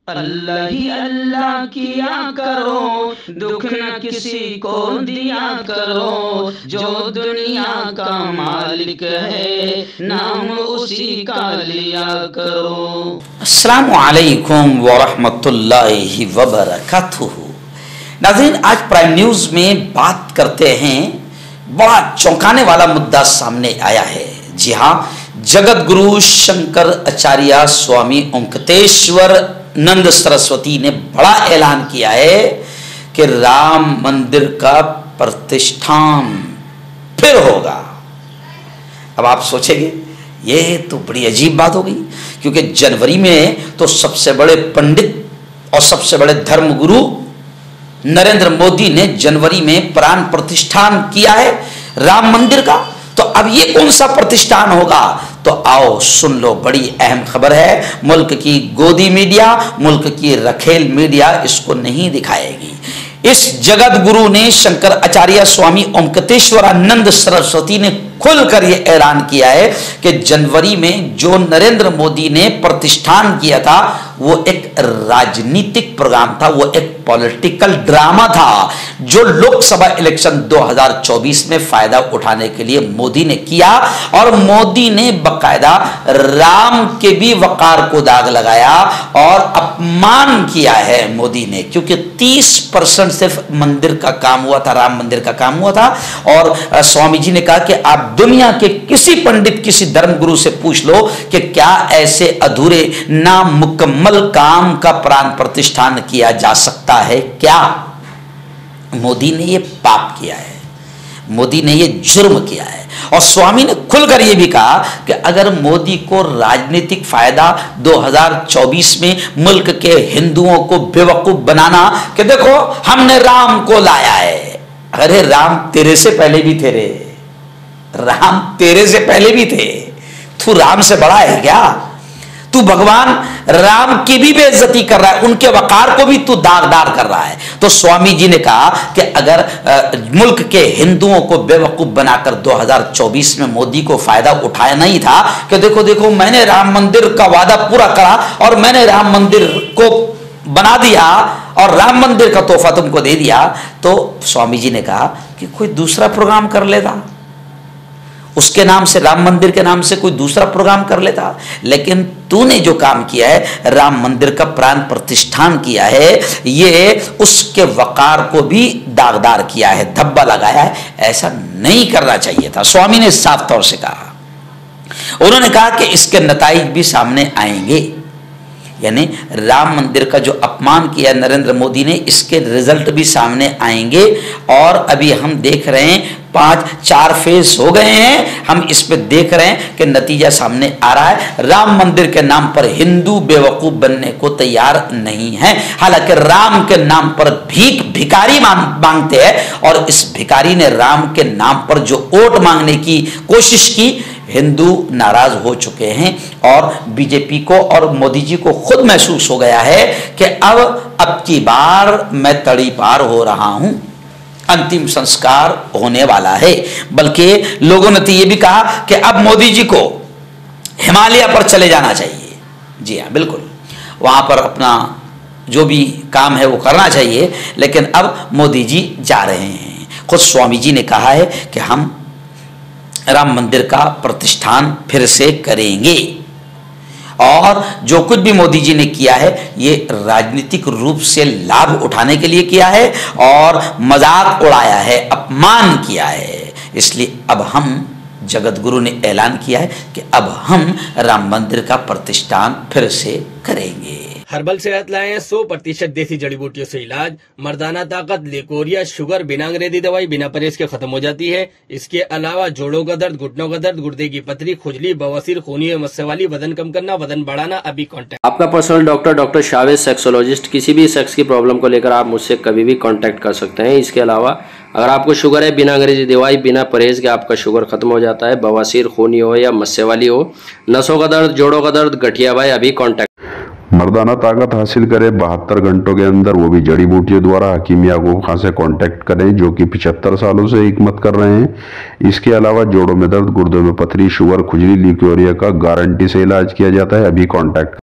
अल्लाह ही अल्लाह किया करो, दुख न किसी को दिया करो, जो दुनिया का मालिक है नाम उसी का लिया करो। अस्सलामु अलैकुम वरहमतुल्लाहि वबरकातुहू। नाज़रीन, आज प्राइम न्यूज़ में बात करते हैं, बड़ा चौंकाने वाला मुद्दा सामने आया है। जी हाँ, जगत गुरु शंकर आचार्य स्वामी ओंकटेश्वर नंद सरस्वती ने बड़ा ऐलान किया है कि राम मंदिर का प्रतिष्ठान फिर होगा। अब आप सोचेंगे ये तो बड़ी अजीब बात हो गई, क्योंकि जनवरी में तो सबसे बड़े पंडित और सबसे बड़े धर्मगुरु नरेंद्र मोदी ने जनवरी में प्राण प्रतिष्ठान किया है राम मंदिर का। तो अब ये कौन सा प्रतिष्ठान होगा? तो आओ सुन लो, बड़ी अहम खबर है। मुल्क की गोदी मीडिया, मुल्क की रखेल मीडिया इसको नहीं दिखाएगी। इस जगत गुरु ने शंकर आचार्य स्वामी ओंकटेश्वरानंद सरस्वती ने खुलकर यह ऐलान किया है कि जनवरी में जो नरेंद्र मोदी ने प्रतिष्ठान किया था वो एक राजनीतिक प्रोग्राम था, वो एक पॉलिटिकल ड्रामा था जो लोकसभा इलेक्शन 2024 में फायदा उठाने के लिए मोदी ने किया। और मोदी ने बकायदा राम के भी वकार को दाग लगाया और अपमान किया है मोदी ने, क्योंकि 30% सिर्फ मंदिर का काम हुआ था, राम मंदिर का काम हुआ था। और स्वामी जी ने कहा कि आप दुनिया के किसी पंडित, किसी धर्मगुरु से पूछ लो कि क्या ऐसे अधूरे नामुकम्मल काम का प्राण प्रतिष्ठान किया जा सकता है क्या? मोदी ने यह पाप किया है, मोदी ने यह जुर्म किया है। और स्वामी ने खुलकर यह भी कहा कि अगर मोदी को राजनीतिक फायदा 2024 में मुल्क के हिंदुओं को बेवकूफ बनाना कि देखो हमने राम को लाया है। अरे राम तेरे से पहले भी थे रे, राम तेरे से पहले भी थे। तू राम से बड़ा है क्या? तू भगवान राम की भी बेइज्जती कर रहा है, उनके वकार को भी तू दागदार कर रहा है। तो स्वामी जी ने कहा कि अगर मुल्क के हिंदुओं को बेवकूफ बनाकर 2024 में मोदी को फायदा उठाया नहीं था कि देखो देखो मैंने राम मंदिर का वादा पूरा करा और मैंने राम मंदिर को बना दिया और राम मंदिर का तोहफा तुमको दे दिया, तो स्वामी जी ने कहा कि कोई दूसरा प्रोग्राम कर लेता, उसके नाम से, राम मंदिर के नाम से कोई दूसरा प्रोग्राम कर लेता। लेकिन तूने जो काम किया है, राम मंदिर का प्राण प्रतिष्ठान किया है, ये उसके वकार को भी दागदार किया है, धब्बा लगाया है। ऐसा नहीं करना चाहिए था, स्वामी ने साफ तौर से कहा। उन्होंने कहा कि इसके नताइज भी सामने आएंगे, यानी राम मंदिर का जो अपमान किया नरेंद्र मोदी ने, इसके रिजल्ट भी सामने आएंगे। और अभी हम देख रहे हैं 5-4 फेज हो गए हैं, हम इस पे देख रहे हैं कि नतीजा सामने आ रहा है। राम मंदिर के नाम पर हिंदू बेवकूफ बनने को तैयार नहीं है। हालांकि राम के नाम पर भिखारी मांगते हैं, और इस भिखारी ने राम के नाम पर जो वोट मांगने की कोशिश की, हिंदू नाराज हो चुके हैं। और बीजेपी को और मोदी जी को खुद महसूस हो गया है कि अब की बार मैं तड़ी पार हो रहा हूं, अंतिम संस्कार होने वाला है। बल्कि लोगों ने तो यह भी कहा कि अब मोदी जी को हिमालय पर चले जाना चाहिए। जी हाँ, बिल्कुल, वहां पर अपना जो भी काम है वो करना चाहिए। लेकिन अब मोदी जी जा रहे हैं। खुद स्वामी जी ने कहा है कि हम राम मंदिर का प्रतिष्ठान फिर से करेंगे, और जो कुछ भी मोदी जी ने किया है ये राजनीतिक रूप से लाभ उठाने के लिए किया है और मजाक उड़ाया है, अपमान किया है। इसलिए अब हम, जगत गुरु ने ऐलान किया है कि अब हम राम मंदिर का प्रतिष्ठान फिर से करेंगे। हर्बल सेहत लाए 100% देसी जड़ी बूटियों से इलाज, मर्दाना ताकत, लिकोरिया, शुगर, बिना अंग्रेजी दवाई, बिना परहेज के खत्म हो जाती है। इसके अलावा जोड़ों का दर्द, घुटनों का दर्द, गुर्दे की पथरी, खुजली, बवासीर, खूनी मस्से वाली, वजन कम करना, वजन बढ़ाना, अभी कॉन्टैक्ट। आपका पर्सनल डॉक्टर शावेज सेक्सोलॉजिस्ट। किसी भी सेक्स की प्रॉब्लम को लेकर आप मुझसे कभी भी कॉन्टैक्ट कर सकते हैं। इसके अलावा अगर आपको शुगर है, बिना अंग्रेजी दवाई, बिना परहेज के आपका शुगर खत्म हो जाता है, बवासीर, खूनी हो या मस्से वाली हो, नसों का दर्द, जोड़ों का दर्द, गठिया भाई, अभी कॉन्टैक्ट। मर्दाना ताकत हासिल करें 72 घंटों के अंदर, वो भी जड़ी बूटियों द्वारा। हकीम याकूब खान से कांटेक्ट करें, जो कि 75 सालों से हिकमत कर रहे हैं। इसके अलावा जोड़ों में दर्द, गुर्दों में पथरी, शुगर, खुजली, लिकोरिया का गारंटी से इलाज किया जाता है। अभी कांटेक्ट